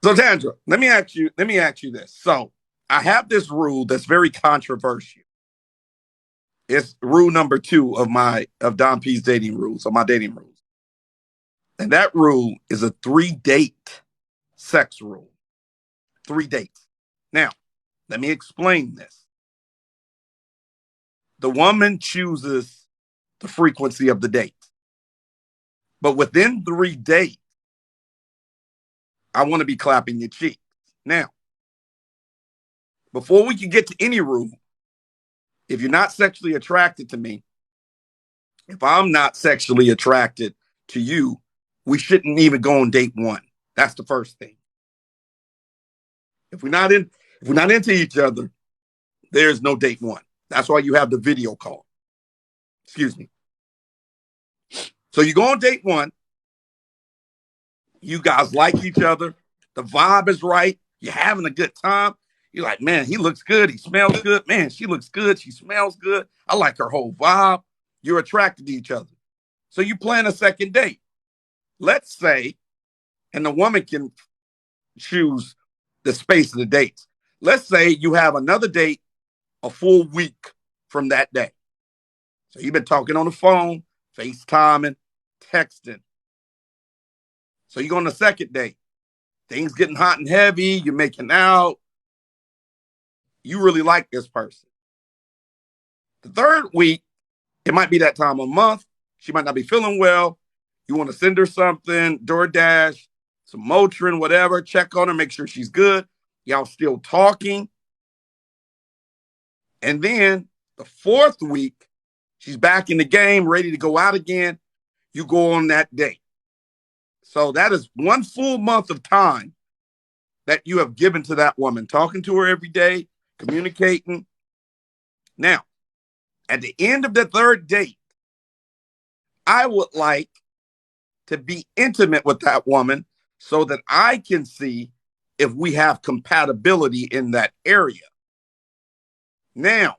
So Tandra, let me ask you this. So I have this rule that's very controversial. It's rule number two of Don P's dating rules, of my dating rules. And that rule is a 3-date sex rule. 3 dates. Now, let me explain this. The woman chooses the frequency of the date. But within 3 dates, I want to be clapping your cheek. Now, before we can get to any rule, if you're not sexually attracted to me, if I'm not sexually attracted to you, we shouldn't even go on date one. That's the first thing. If we're not in, if we're not into each other, there's no date one. That's why you have the video call. Excuse me. So you go on date one. You guys like each other. The vibe is right. You're having a good time. You're like, man, he looks good. He smells good. Man, she looks good. She smells good. I like her whole vibe. You're attracted to each other. So you plan a second date. Let's say, and the woman can choose the space of the dates. Let's say you have another date a full week from that day. So you've been talking on the phone, FaceTiming, texting. So you go on the second date. Things getting hot and heavy. You're making out. You really like this person. The third week, it might be that time of month. She might not be feeling well. You want to send her something, DoorDash, some Motrin, whatever. Check on her, make sure she's good. Y'all still talking. And then the fourth week, she's back in the game, ready to go out again. You go on that date. So that is one full month of time that you have given to that woman, talking to her every day, communicating. Now, at the end of the third date, I would like to be intimate with that woman so that I can see if we have compatibility in that area. Now,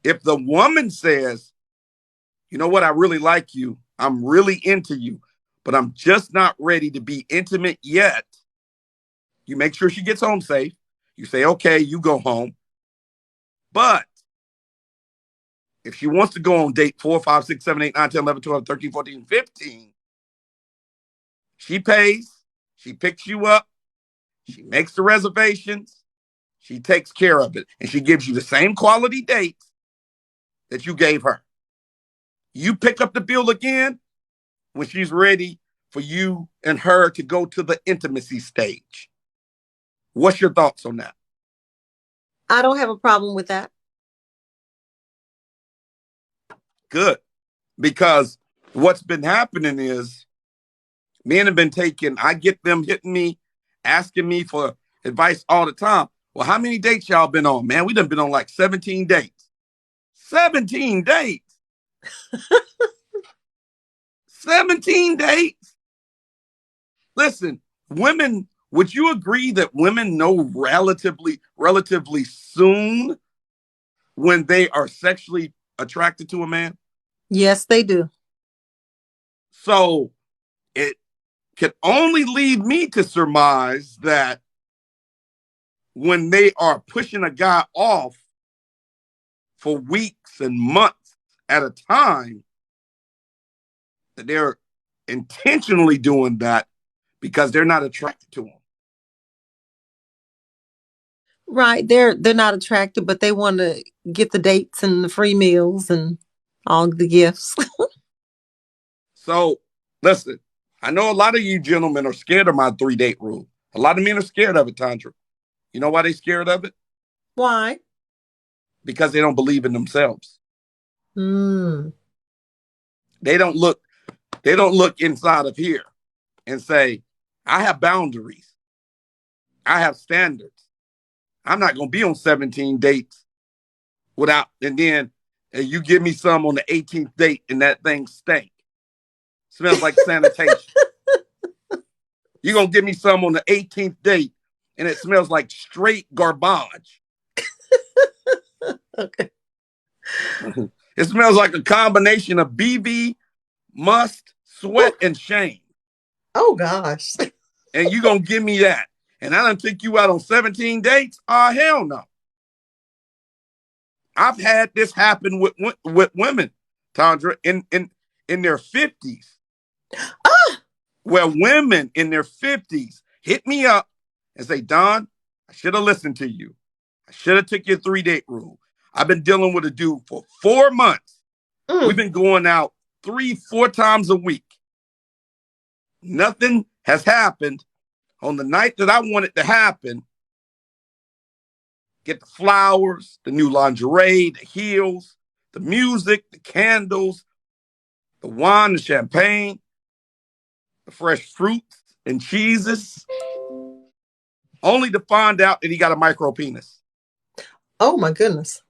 if the woman says, you know what, I really like you, I'm really into you, but I'm just not ready to be intimate yet, you make sure she gets home safe. You say, okay, you go home. But if she wants to go on date 4, 5, 6, 7, 8, 9, 10, 11, 12, 13, 14, 15, she pays, she picks you up, she makes the reservations, she takes care of it, and she gives you the same quality dates that you gave her. You pick up the bill again when she's ready for you and her to go to the intimacy stage. What's your thoughts on that? I don't have a problem with that. Good. Because what's been happening is men have been taking, I get them hitting me, asking me for advice all the time. Well, how many dates y'all been on? Man, we done been on like 17 dates. 17 dates. 17 dates. Listen, women, would you agree that women know relatively soon when they are sexually attracted to a man? Yes, they do. So it can only lead me to surmise that when they are pushing a guy off for weeks and months at a time, that they're intentionally doing that because they're not attracted to him. Right. They're not attracted, but they want to get the dates and the free meals and all the gifts. So listen, I know a lot of you gentlemen are scared of my 3 date rule. A lot of men are scared of it, Tandra. You know why they are scared of it? Why? Because they don't believe in themselves. Hmm. They don't look, they don't look inside of here and say, I have boundaries. I have standards. I'm not going to be on 17 dates without, and then you give me some on the 18th date and that thing stink. Smells like sanitation. You're going to give me some on the 18th date and it smells like straight garbage. Okay. It smells like a combination of BV, must, sweat, Ooh. and shame. Oh gosh. and you gonna give me that. And I done took you out on 17 dates? Oh, hell no. I've had this happen with women, Tondra, in their 50s. Ah! Where women in their 50s hit me up and say, Don, I should have listened to you. I should have took your 3-date rule. I've been dealing with a dude for 4 months. We've been going out 3-4 times a week. Nothing has happened. On the night that I want it to happen, get the flowers, the new lingerie, the heels, the music, the candles, the wine, the champagne, the fresh fruits and cheeses, only to find out that he got a micro penis. Oh my goodness.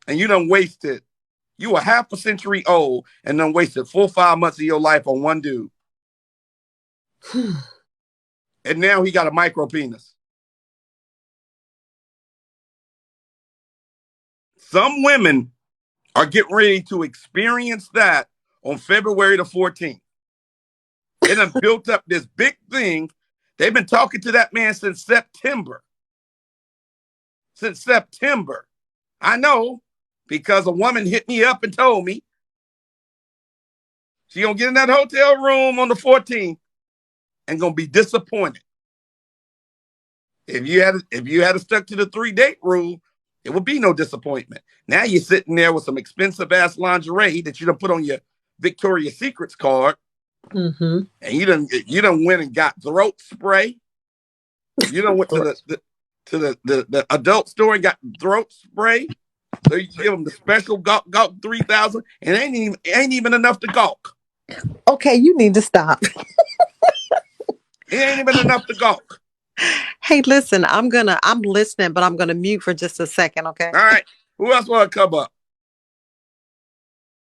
And you done wasted, you a half a century old and done wasted 4 or 5 months of your life on one dude. And now he got a micro penis. Some women are getting ready to experience that on February the 14th. They done built up this big thing. They've been talking to that man since September. I know, because a woman hit me up and told me she gonna get in that hotel room on the 14th and gonna be disappointed. If you had stuck to the 3-date rule, it would be no disappointment. Now you're sitting there with some expensive ass lingerie that you done put on your Victoria's Secrets card. Mm-hmm. And you done went and got throat spray. You done went to the adult store and got throat spray. So you give them the special Gawk 3000, and it ain't even enough to gawk. Okay, you need to stop. It ain't even enough to gawk. Hey, listen, I'm listening, but I'm gonna mute for just a second, okay? All right. Who else want to come up?